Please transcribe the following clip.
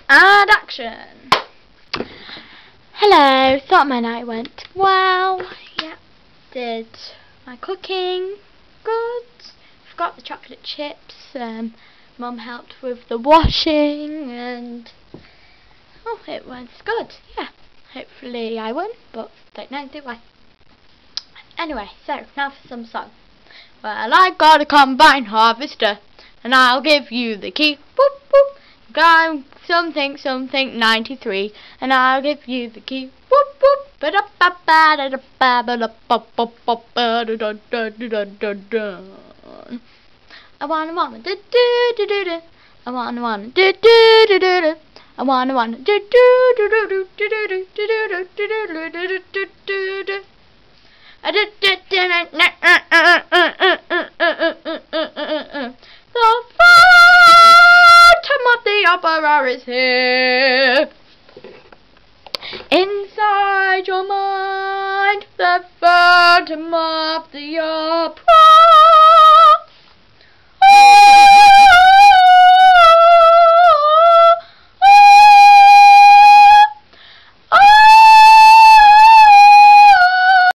And action! Hello, thought my night went well. Yeah, did my cooking. Good. Forgot the chocolate chips. Mum helped with the washing and it was good. Yeah, hopefully I won, but don't know, do I? Anyway, so now for some song. Well, I got a combine harvester, and I'll give you the key. Whoop whoop. Got something 93, and I'll give you the key. Whoop whoop. I wanna do do do do do. I wanna do do do do do. I wanna do do do do do do do do do do do do. The Phantom of the Opera is here. Inside your mind, the Phantom of the Opera